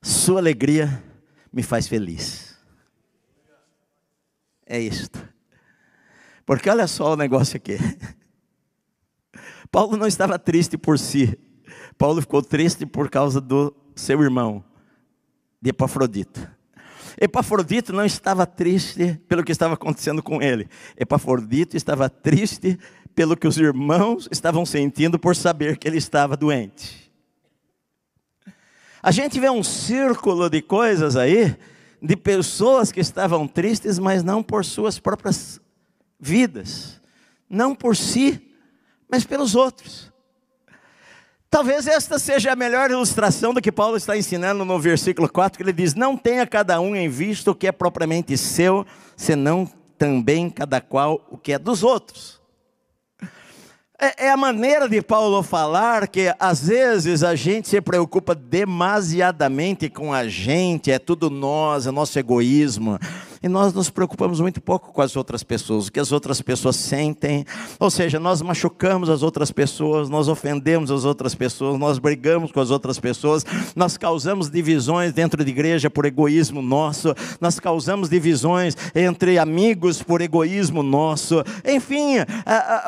Sua alegria me faz feliz. É isto. Porque olha só o negócio aqui. Paulo não estava triste por si. Paulo ficou triste por causa do seu irmão, de Epafrodito. Epafrodito não estava triste pelo que estava acontecendo com ele. Epafrodito estava triste pelo que os irmãos estavam sentindo por saber que ele estava doente. A gente vê um círculo de coisas aí, de pessoas que estavam tristes, mas não por suas próprias vidas. Não por si, mas pelos outros. Talvez esta seja a melhor ilustração do que Paulo está ensinando no versículo 4, que ele diz: não tenha cada um em vista o que é propriamente seu, senão também cada qual o que é dos outros. É a maneira de Paulo falar que às vezes a gente se preocupa demasiadamente com a gente, é tudo nós, é nosso egoísmo. E nós nos preocupamos muito pouco com as outras pessoas, o que as outras pessoas sentem. Ou seja, nós machucamos as outras pessoas, nós ofendemos as outras pessoas, nós brigamos com as outras pessoas, nós causamos divisões dentro de igreja por egoísmo nosso, nós causamos divisões entre amigos por egoísmo nosso. Enfim,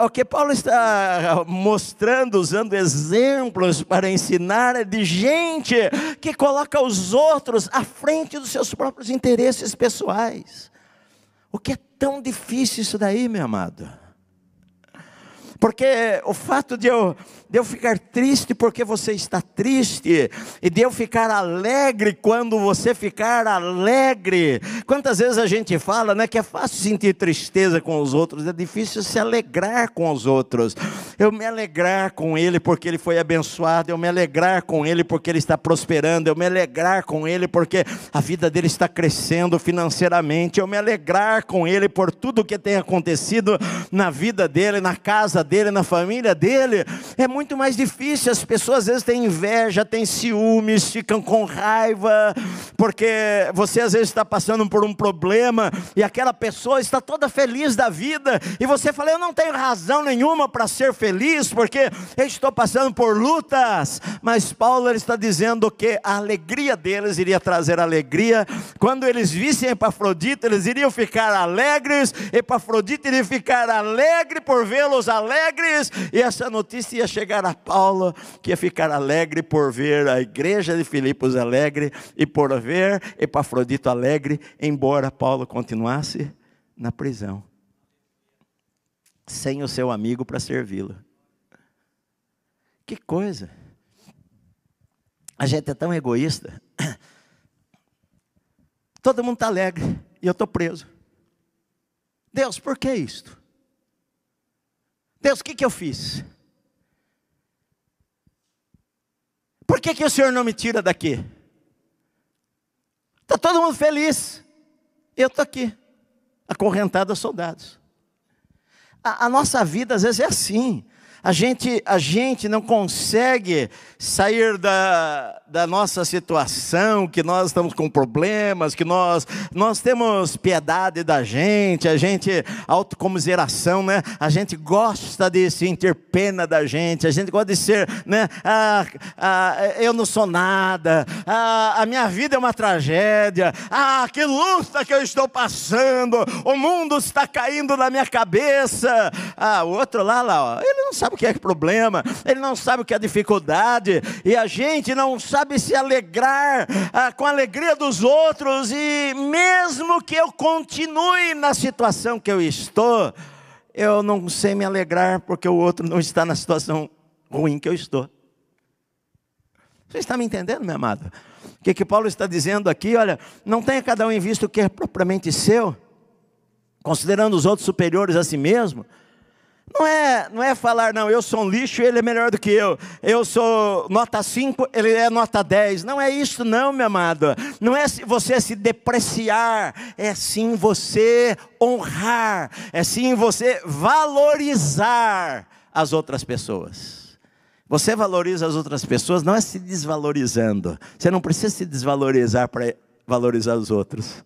o que Paulo está mostrando, usando exemplos para ensinar, é de gente que coloca os outros à frente dos seus próprios interesses pessoais. O que é tão difícil isso daí, meu amado? Porque o fato de eu ficar triste porque você está triste, e de eu ficar alegre quando você ficar alegre. Quantas vezes a gente fala, né, que é fácil sentir tristeza com os outros, é difícil se alegrar com os outros. Eu me alegrar com ele porque ele foi abençoado, eu me alegrar com ele porque ele está prosperando, eu me alegrar com ele porque a vida dele está crescendo financeiramente, eu me alegrar com ele por tudo que tem acontecido na vida dele, na casa dele, na família dele. É muito mais difícil. As pessoas às vezes têm inveja, têm ciúmes, ficam com raiva, porque você às vezes está passando por um problema, e aquela pessoa está toda feliz da vida, e você fala: eu não tenho razão nenhuma para ser feliz, porque eu estou passando por lutas. Mas Paulo, ele está dizendo que a alegria deles iria trazer alegria. Quando eles vissem Epafrodito, eles iriam ficar alegres. Epafrodito iria ficar alegre por vê-los alegres, e essa notícia ia chegar a Paulo, que ia ficar alegre por ver a igreja de Filipos alegre, e por ver Epafrodito alegre, embora Paulo continuasse na prisão, sem o seu amigo para servi-lo. Que coisa! A gente é tão egoísta. Todo mundo está alegre e eu estou preso. Deus, por que isto? Deus, o que eu fiz? Por que o Senhor não me tira daqui? Está todo mundo feliz, eu estou aqui, acorrentado a soldados. A nossa vida às vezes é assim. A gente não consegue sair da nossa situação, que nós estamos com problemas, que nós temos piedade da gente, a gente, autocomiseração, né? A gente gosta de sentir pena da gente, a gente gosta de ser, né? Eu não sou nada, a minha vida é uma tragédia, que luta que eu estou passando, o mundo está caindo na minha cabeça. O outro lá, ó, ele não sabe o que é problema, ele não sabe o que é dificuldade, e a gente não sabe se alegrar com a alegria dos outros. E mesmo que eu continue na situação que eu estou, eu não sei me alegrar porque o outro não está na situação ruim que eu estou. Você está me entendendo, meu amado? O que Paulo está dizendo aqui? Olha, não tenha cada um em vista o que é propriamente seu, considerando os outros superiores a si mesmo. Não é falar, não, eu sou um lixo, ele é melhor do que eu sou nota 5, ele é nota 10, não é isso não, meu amado. Não é você se depreciar, é sim você honrar, é sim você valorizar as outras pessoas. Você valoriza as outras pessoas, não é se desvalorizando, você não precisa se desvalorizar para valorizar os outros,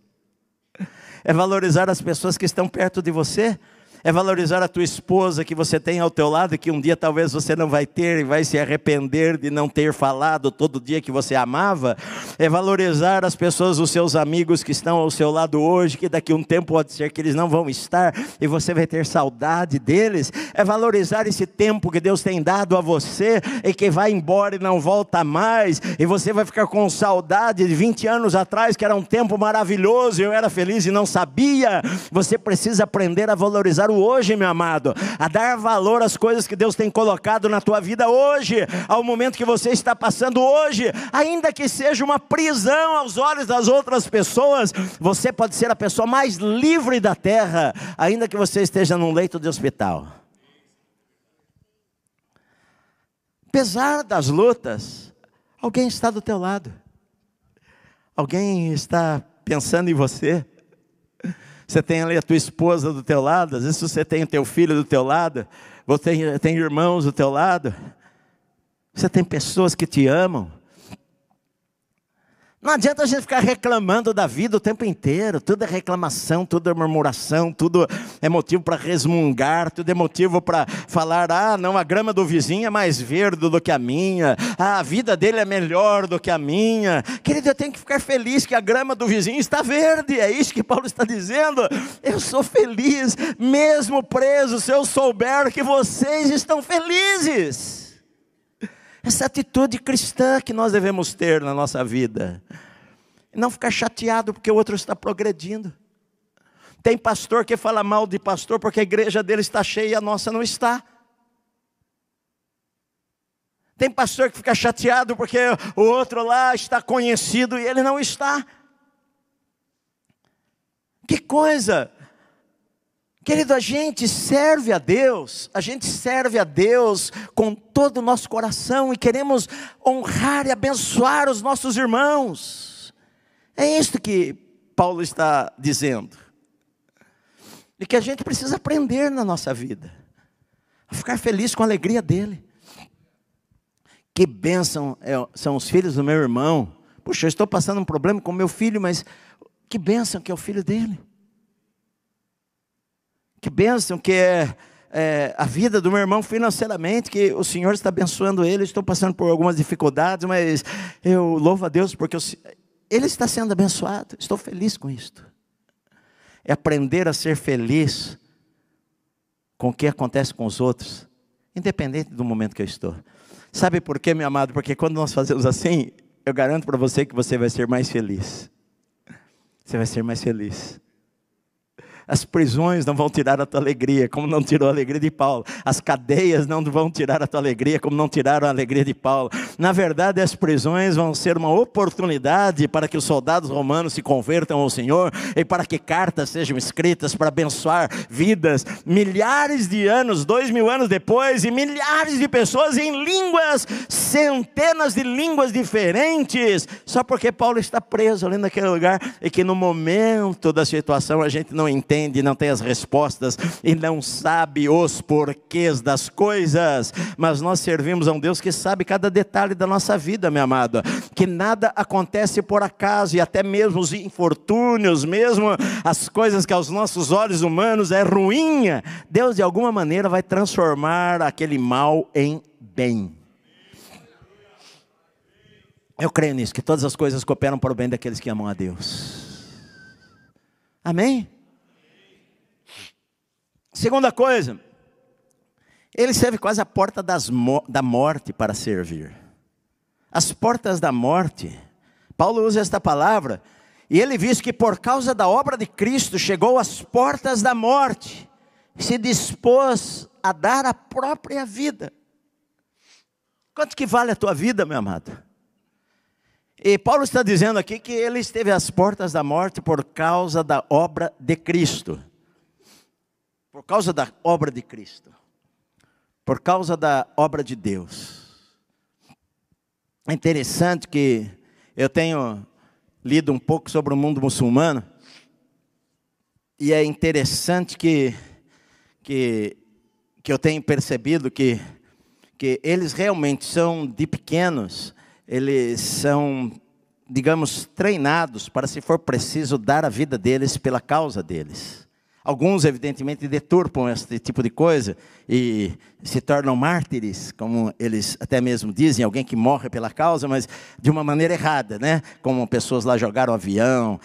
é valorizar as pessoas que estão perto de você, É valorizar a tua esposa que você tem ao teu lado e que um dia talvez você não vai ter e vai se arrepender de não ter falado todo dia que você amava. É valorizar as pessoas, os seus amigos que estão ao seu lado hoje, que daqui a um tempo pode ser que eles não vão estar e você vai ter saudade deles. É valorizar esse tempo que Deus tem dado a você e que vai embora e não volta mais, e você vai ficar com saudade de 20 anos atrás, que era um tempo maravilhoso, eu era feliz e não sabia. Você precisa aprender a valorizar o hoje, meu amado, a dar valor às coisas que Deus tem colocado na tua vida hoje, ao momento que você está passando hoje, ainda que seja uma prisão aos olhos das outras pessoas. Você pode ser a pessoa mais livre da terra, ainda que você esteja num leito de hospital. Apesar das lutas, alguém está do teu lado, alguém está pensando em você. Você tem ali a tua esposa do teu lado, às vezes você tem o teu filho do teu lado, você tem irmãos do teu lado, você tem pessoas que te amam. Não adianta a gente ficar reclamando da vida o tempo inteiro. Tudo é reclamação, tudo é murmuração, tudo é motivo para resmungar, tudo é motivo para falar: ah, não, a grama do vizinho é mais verde do que a minha, ah, a vida dele é melhor do que a minha. Querido, eu tenho que ficar feliz que a grama do vizinho está verde. É isso que Paulo está dizendo. Eu sou feliz, mesmo preso, se eu souber que vocês estão felizes. Essa atitude cristã que nós devemos ter na nossa vida. Não ficar chateado porque o outro está progredindo. Tem pastor que fala mal de pastor porque a igreja dele está cheia e a nossa não está. Tem pastor que fica chateado porque o outro lá está conhecido e ele não está. Que coisa! Querido, a gente serve a Deus com todo o nosso coração e queremos honrar e abençoar os nossos irmãos. É isso que Paulo está dizendo. E que a gente precisa aprender na nossa vida, a ficar feliz com a alegria dele. Que bênção são os filhos do meu irmão. Puxa, eu estou passando um problema com meu filho, mas que bênção que é o filho dele. Que bênção que é a vida do meu irmão financeiramente, que o Senhor está abençoando ele. Estou passando por algumas dificuldades, mas eu louvo a Deus porque ele está sendo abençoado. Estou feliz com isto. É aprender a ser feliz com o que acontece com os outros, independente do momento que eu estou. Sabe por quê, meu amado? Porque quando nós fazemos assim, eu garanto para você que você vai ser mais feliz. Você vai ser mais feliz. As prisões não vão tirar a tua alegria, como não tirou a alegria de Paulo. As cadeias não vão tirar a tua alegria, como não tiraram a alegria de Paulo. Na verdade, as prisões vão ser uma oportunidade para que os soldados romanos se convertam ao Senhor e para que cartas sejam escritas para abençoar vidas. Milhares de anos, 2000 anos depois, e milhares de pessoas em línguas, centenas de línguas diferentes, só porque Paulo está preso ali naquele lugar e que no momento da situação a gente não entende, não tem as respostas e não sabe os porquês das coisas, mas nós servimos a um Deus que sabe cada detalhe da nossa vida, meu amado, que nada acontece por acaso, e até mesmo os infortúnios, mesmo as coisas que aos nossos olhos humanos é ruim, Deus de alguma maneira vai transformar aquele mal em bem. Eu creio nisso, que todas as coisas cooperam para o bem daqueles que amam a Deus. Amém? Segunda coisa, ele serve quase a porta da morte para servir. As portas da morte, Paulo usa esta palavra, e ele diz que por causa da obra de Cristo, chegou às portas da morte, se dispôs a dar a própria vida. Quanto que vale a tua vida, meu amado? E Paulo está dizendo aqui que ele esteve às portas da morte por causa da obra de Cristo. Por causa da obra de Cristo. Por causa da obra de Deus. É interessante que eu tenho lido um pouco sobre o mundo muçulmano. E é interessante que eu tenho percebido que eles realmente são de pequenos. Eles são, digamos, treinados para, se for preciso, dar a vida deles pela causa deles. Alguns, evidentemente, deturpam esse tipo de coisa e se tornam mártires, como eles até mesmo dizem, alguém que morre pela causa, mas de uma maneira errada, né? Como pessoas lá jogaram avião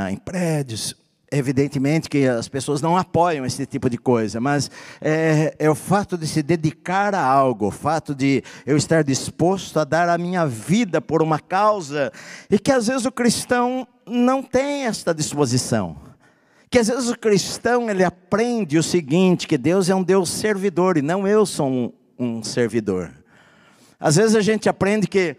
em prédios. Evidentemente que as pessoas não apoiam esse tipo de coisa, mas é o fato de se dedicar a algo, o fato de eu estar disposto a dar a minha vida por uma causa, e que às vezes o cristão não tem esta disposição. Que às vezes o cristão, ele aprende o seguinte, que Deus é um Deus servidor e não eu sou um servidor. Às vezes a gente aprende que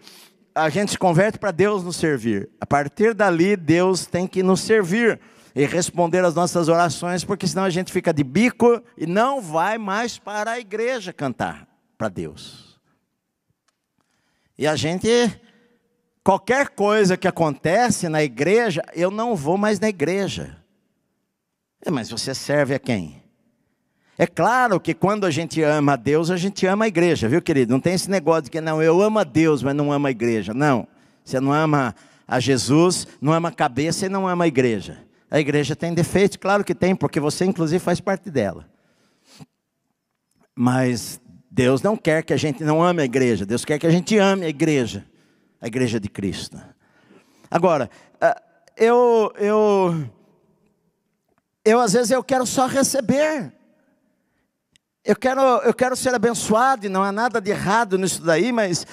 a gente se converte para Deus nos servir. A partir dali, Deus tem que nos servir e responder às nossas orações, porque senão a gente fica de bico e não vai mais para a igreja cantar para Deus. E a gente, qualquer coisa que acontece na igreja, eu não vou mais na igreja. Mas você serve a quem? É claro que quando a gente ama a Deus, a gente ama a igreja, viu, querido? Não tem esse negócio de que não, eu amo a Deus, mas não amo a igreja. Não, você não ama a Jesus, não ama a cabeça e não ama a igreja. A igreja tem defeitos, claro que tem, porque você inclusive faz parte dela. Mas Deus não quer que a gente não ame a igreja, Deus quer que a gente ame a igreja de Cristo. Agora, eu às vezes eu quero só receber. Eu quero ser abençoado, e não há nada de errado nisso daí, mas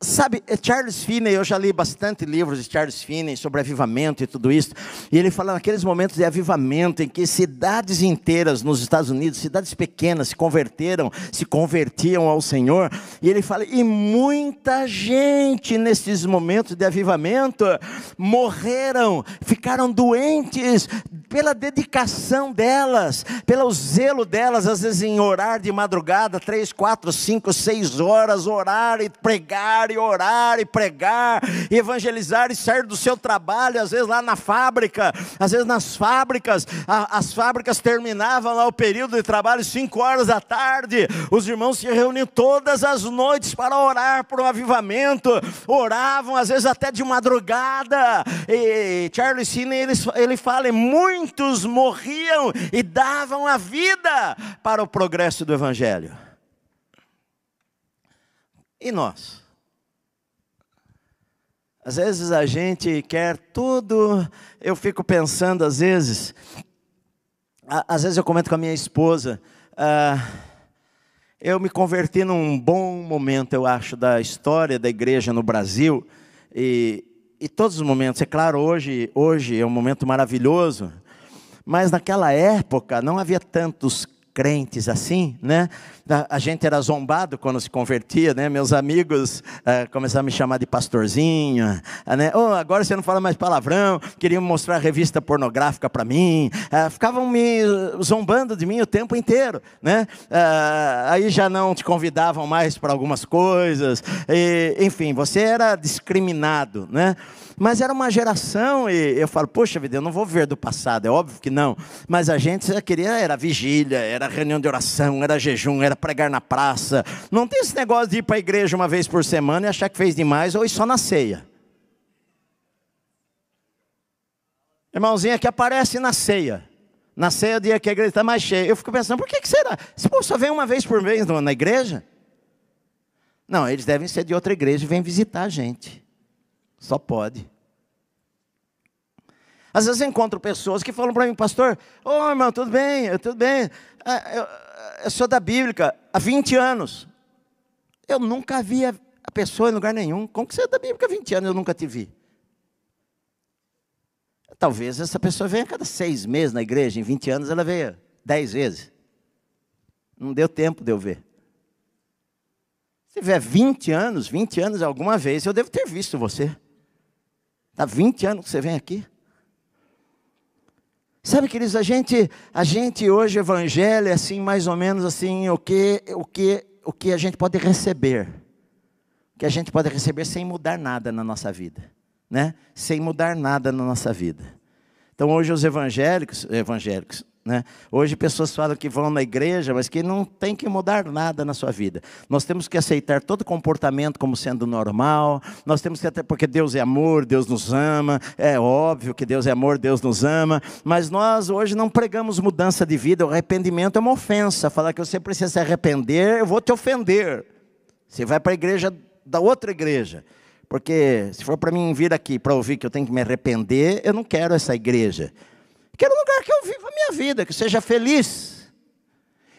sabe, Charles Finney, eu já li bastante livros de Charles Finney sobre avivamento e tudo isso, e ele fala naqueles momentos de avivamento em que cidades inteiras nos Estados Unidos, cidades pequenas se convertiam ao Senhor, e ele fala, e muita gente nesses momentos de avivamento morreram, ficaram doentes pela dedicação delas, pelo zelo delas, às vezes em orar de madrugada, 3, 4, 5, 6 horas, orar e pregar, e orar, e pregar, e evangelizar, e sair do seu trabalho, às vezes lá na fábrica, às vezes nas fábricas, as fábricas terminavam lá o período de trabalho 5 horas da tarde, os irmãos se reuniam todas as noites para orar por um avivamento, oravam às vezes até de madrugada, e Charles Finney, ele fala, muitos morriam e davam a vida para o progresso do evangelho. E nós? Às vezes a gente quer tudo, eu fico pensando às vezes eu comento com a minha esposa, eu me converti num bom momento, eu acho, da história da igreja no Brasil, e todos os momentos, é claro, hoje é um momento maravilhoso, mas naquela época não havia tantos crentes assim, né? A gente era zombado quando se convertia, né? Meus amigos começaram a me chamar de pastorzinho, né? Oh, agora você não fala mais palavrão, queriam mostrar revista pornográfica para mim, ficavam me zombando de mim o tempo inteiro, né? Aí já não te convidavam mais para algumas coisas, enfim, você era discriminado, né? Mas era uma geração, e eu falo, poxa vida, eu não vou viver do passado, é óbvio que não, mas a gente queria, era vigília, era reunião de oração, era jejum, era pregar na praça, não tem esse negócio de ir para a igreja uma vez por semana e achar que fez demais, ou ir só na ceia. Irmãozinho aqui aparece na ceia é o dia que a igreja está mais cheia, eu fico pensando, por que será? Esse povo só vem uma vez por mês na igreja? Não, eles devem ser de outra igreja e vêm visitar a gente. Só pode. Às vezes eu encontro pessoas que falam para mim, pastor, ô irmão, tudo bem, eu sou da Bíblica há 20 anos. Eu nunca vi a pessoa em lugar nenhum. Como que você é da Bíblica há 20 anos? Eu nunca te vi. Talvez essa pessoa venha a cada 6 meses na igreja, em 20 anos ela veio 10 vezes. Não deu tempo de eu ver. Se tiver 20 anos alguma vez, eu devo ter visto você. Há 20 anos que você vem aqui. Sabe, queridos, a gente hoje, o evangelho é assim, mais ou menos assim, o que a gente pode receber. O que a gente pode receber sem mudar nada na nossa vida, né? Sem mudar nada na nossa vida. Então hoje os evangélicos, né? Hoje pessoas falam que vão na igreja, mas que não tem que mudar nada na sua vida. Nós temos que aceitar todo comportamento como sendo normal. Nós temos que, até porque Deus é amor, Deus nos ama. É óbvio que Deus é amor, Deus nos ama. Mas nós hoje não pregamos mudança de vida. O arrependimento é uma ofensa. Falar que você precisa se arrepender, eu vou te ofender. Você vai para a igreja da outra igreja. Porque se for para mim vir aqui para ouvir que eu tenho que me arrepender, eu não quero essa igreja. Quero um lugar que eu viva a minha vida, que seja feliz.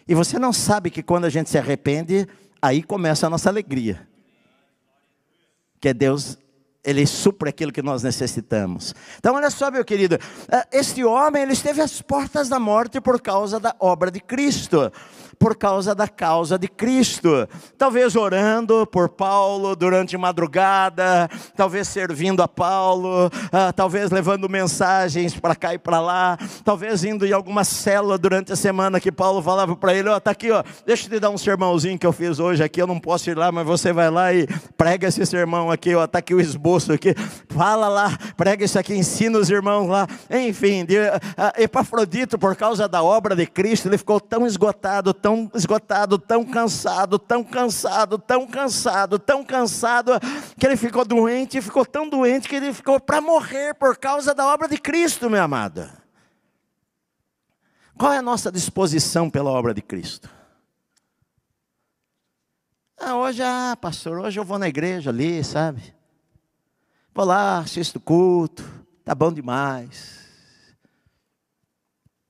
E você não sabe que quando a gente se arrepende, aí começa a nossa alegria. Que é Deus, Ele supre aquilo que nós necessitamos. Então olha só, meu querido, este homem, ele esteve às portas da morte por causa da obra de Cristo. Por causa da causa de Cristo. Talvez orando por Paulo durante madrugada, talvez servindo a Paulo, talvez levando mensagens para cá e para lá, talvez indo em alguma célula durante a semana que Paulo falava para ele, está aqui, deixa eu te dar um sermãozinho que eu fiz hoje aqui, eu não posso ir lá, mas você vai lá e prega esse sermão aqui, está aqui o esboço aqui, fala lá, prega isso aqui, ensina os irmãos lá, enfim, Epafrodito, por causa da obra de Cristo, ele ficou tão esgotado, tão cansado, que ele ficou doente, ficou tão doente que ele ficou para morrer por causa da obra de Cristo, meu amado. Qual é a nossa disposição pela obra de Cristo? Hoje, pastor, hoje eu vou na igreja ali, sabe? Vou lá, assisto o culto, tá bom demais.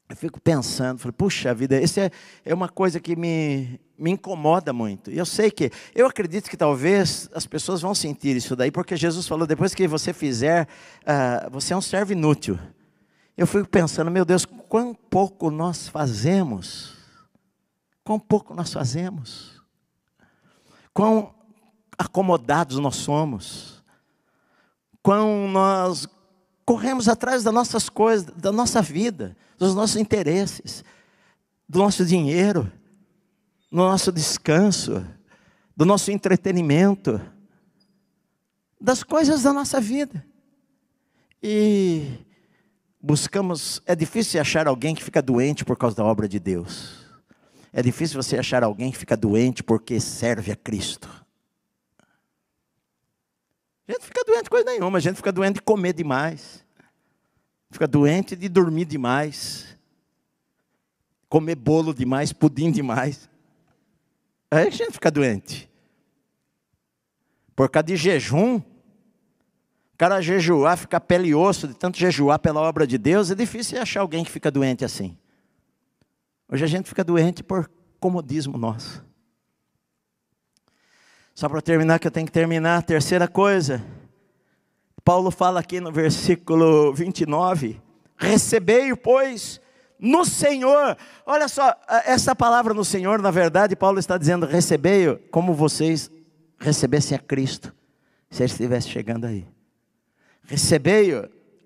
Eu fico pensando, falei, puxa vida, isso é uma coisa que me incomoda muito. E eu acredito que talvez as pessoas vão sentir isso daí, porque Jesus falou, depois que você fizer, você é um servo inútil. Eu fico pensando, meu Deus, quão pouco nós fazemos. Quão pouco nós fazemos. Quão acomodados nós somos. Quão nós corremos atrás das nossas coisas, da nossa vida, dos nossos interesses, do nosso dinheiro, do nosso descanso, do nosso entretenimento, das coisas da nossa vida. E buscamos, é difícil achar alguém que fica doente por causa da obra de Deus. É difícil você achar alguém que fica doente porque serve a Cristo. A gente fica doente de coisa nenhuma, a gente fica doente de comer demais. Fica doente de dormir demais. Comer bolo demais, pudim demais. Aí a gente fica doente. Por causa de jejum. O cara jejuar, ficar pele e osso, de tanto jejuar pela obra de Deus, é difícil achar alguém que fica doente assim. Hoje a gente fica doente por comodismo nosso. Só para terminar, que eu tenho que terminar, a terceira coisa. Paulo fala aqui no versículo 29, recebei, pois, no Senhor. Olha só, essa palavra no Senhor, na verdade, Paulo está dizendo, recebei como vocês recebessem a Cristo, se ele estivesse chegando aí. Recebei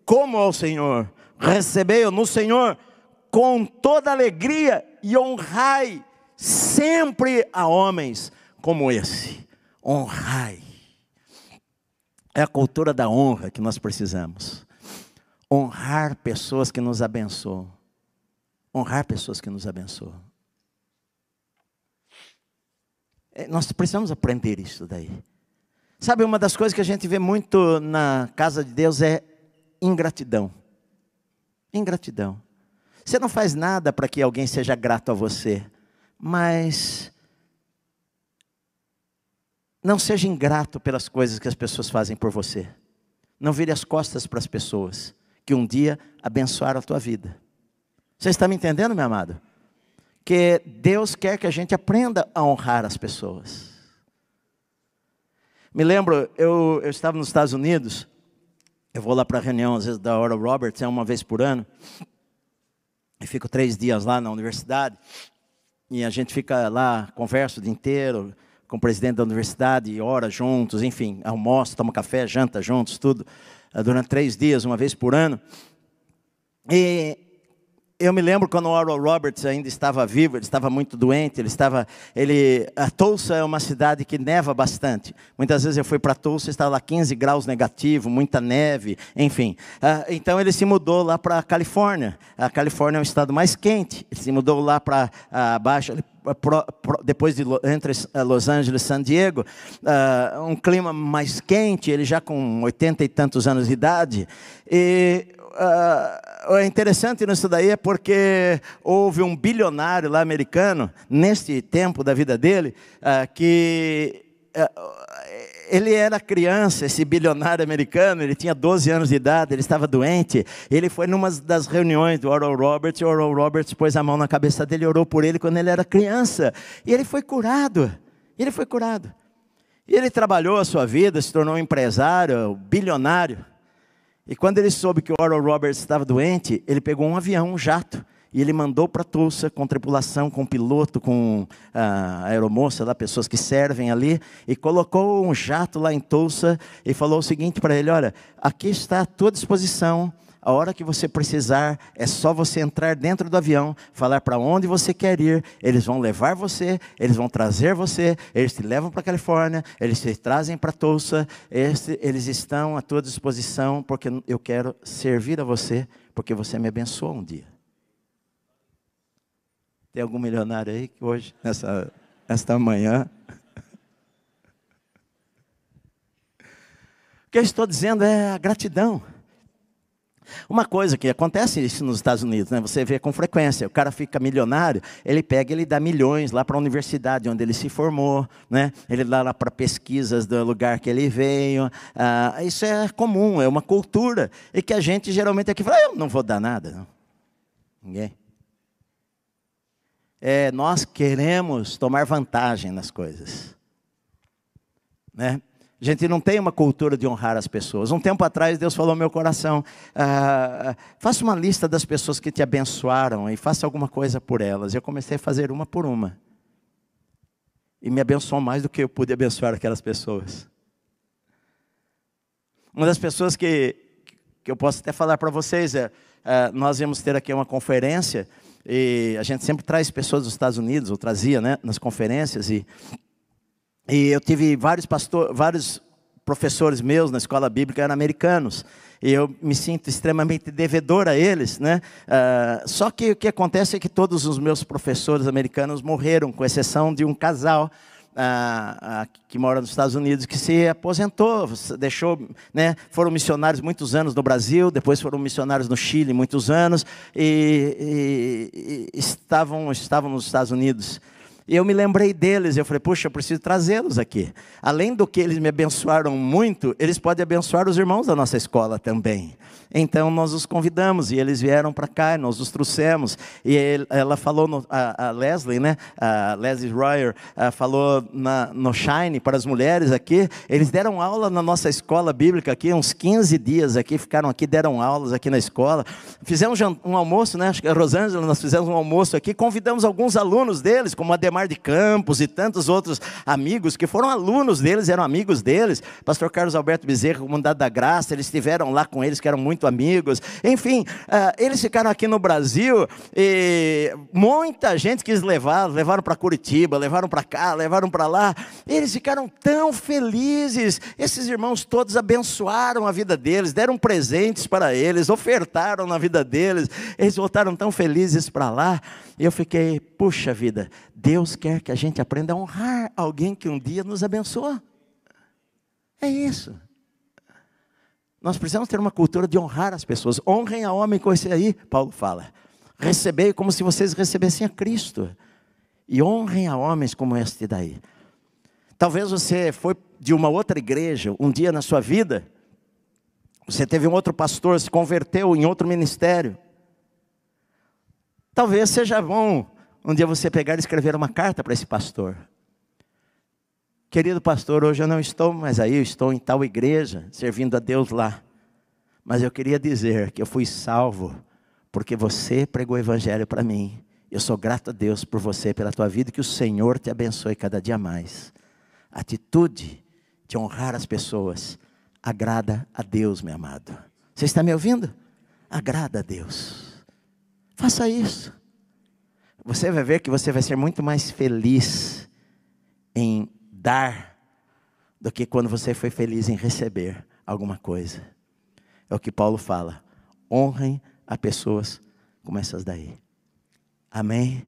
como ao Senhor, recebei no Senhor, com toda alegria, e honrai sempre a homens como esse. Honrai. É a cultura da honra que nós precisamos. Honrar pessoas que nos abençoam. Honrar pessoas que nos abençoam. Nós precisamos aprender isso daí. Sabe, uma das coisas que a gente vê muito na casa de Deus é ingratidão. Ingratidão. Você não faz nada para que alguém seja grato a você, mas não seja ingrato pelas coisas que as pessoas fazem por você. Não vire as costas para as pessoas que um dia abençoaram a tua vida. Você está me entendendo, meu amado? Que Deus quer que a gente aprenda a honrar as pessoas. Me lembro, eu estava nos Estados Unidos, eu vou lá para a reunião, às vezes, da Oral Roberts, uma vez por ano, e fico 3 dias lá na universidade, e a gente fica lá, conversa o dia inteiro com o presidente da universidade, e ora juntos, enfim, almoça, toma café, janta juntos, tudo, durante 3 dias, uma vez por ano. E Eu me lembro quando o Oral Roberts ainda estava vivo, ele estava muito doente, a Tulsa é uma cidade que neva bastante. Muitas vezes eu fui para Tulsa, estava lá 15 graus negativo, muita neve, enfim. Então ele se mudou lá para a Califórnia. A Califórnia é um estado mais quente. Ele se mudou lá para baixo, depois entre Los Angeles e San Diego, um clima mais quente, ele já com 80 e tantos anos de idade. É interessante nisso daí é porque houve um bilionário lá americano, neste tempo da vida dele, que ele era criança, esse bilionário americano, ele tinha 12 anos de idade, ele estava doente, ele foi numa das reuniões do Oral Roberts, e o Oral Roberts pôs a mão na cabeça dele e orou por ele quando ele era criança, e ele foi curado, E ele trabalhou a sua vida, se tornou um empresário, bilionário. E quando ele soube que o Oral Roberts estava doente, ele pegou um avião, um jato, e ele mandou para Tulsa com tripulação, com piloto, com a aeromoça, lá, pessoas que servem ali, e colocou um jato lá em Tulsa e falou o seguinte para ele: olha, aqui está à tua disposição, a hora que você precisar, é só você entrar dentro do avião, falar para onde você quer ir, eles vão levar você, eles vão trazer você, eles te levam para a Califórnia, eles te trazem para Tulsa, eles estão à tua disposição, porque eu quero servir a você, porque você me abençoou um dia. Tem algum milionário aí que hoje, esta manhã? O que eu estou dizendo é a gratidão. Uma coisa que acontece isso nos Estados Unidos, né? Você vê com frequência, o cara fica milionário, ele dá milhões lá para a universidade onde ele se formou, né? Ele dá lá para pesquisas do lugar que ele veio. Isso é comum, é uma cultura, e que a gente geralmente aqui fala: eu não vou dar nada, não. Ninguém. Nós queremos tomar vantagem nas coisas, né? A gente não tem uma cultura de honrar as pessoas. Um tempo atrás, Deus falou no meu coração: faça uma lista das pessoas que te abençoaram e faça alguma coisa por elas. Eu comecei a fazer uma por uma. E me abençoou mais do que eu pude abençoar aquelas pessoas. Uma das pessoas que eu posso até falar para vocês nós íamos ter aqui uma conferência, e a gente sempre traz pessoas dos Estados Unidos, ou trazia, né, nas conferências, e eu tive vários professores meus na escola bíblica eram americanos, e eu me sinto extremamente devedor a eles, né? Só que o que acontece é que todos os meus professores americanos morreram, com exceção de um casal que mora nos Estados Unidos, que se aposentou, deixou, né? Foram missionários muitos anos no Brasil, depois foram missionários no Chile muitos anos, e estavam nos Estados Unidos. E eu me lembrei deles, eu falei: puxa, eu preciso trazê-los aqui. Além do que eles me abençoaram muito, eles podem abençoar os irmãos da nossa escola também. Então nós os convidamos, e eles vieram para cá, e nós os trouxemos. E ela falou, a Leslie, né? A Leslie Royer, falou no Shine para as mulheres aqui. Eles deram aula na nossa escola bíblica aqui, uns 15 dias aqui, ficaram aqui, deram aulas aqui na escola. Fizemos um almoço, né? Acho que a Rosângela, nós fizemos um almoço aqui, convidamos alguns alunos deles, como Ademar de Campos e tantos outros amigos que foram alunos deles, eram amigos deles. Pastor Carlos Alberto Bezerra, Comunidade da Graça, eles estiveram lá com eles, que eram muito amigos. Enfim, eles ficaram aqui no Brasil, e muita gente quis levaram para Curitiba, levaram para cá, levaram para lá. Eles ficaram tão felizes. Esses irmãos todos abençoaram a vida deles, deram presentes para eles, ofertaram na vida deles. Eles voltaram tão felizes para lá. E eu fiquei: puxa vida, Deus quer que a gente aprenda a honrar alguém que um dia nos abençoou. É isso. Nós precisamos ter uma cultura de honrar as pessoas. Honrem a homem com esse aí, Paulo fala. Recebei como se vocês recebessem a Cristo. E honrem a homens como este daí. Talvez você foi de uma outra igreja um dia na sua vida. Você teve um outro pastor, se converteu em outro ministério. Talvez seja bom um dia você pegar e escrever uma carta para esse pastor. Querido pastor, hoje eu não estou mais aí, eu estou em tal igreja, servindo a Deus lá. Mas eu queria dizer que eu fui salvo, porque você pregou o evangelho para mim. Eu sou grato a Deus por você, pela tua vida, que o Senhor te abençoe cada dia mais. A atitude de honrar as pessoas agrada a Deus, meu amado. Você está me ouvindo? Agrada a Deus. Faça isso. Você vai ver que você vai ser muito mais feliz em dar do que quando você foi feliz em receber alguma coisa. É o que Paulo fala. Honrem a pessoas como essas daí. Amém?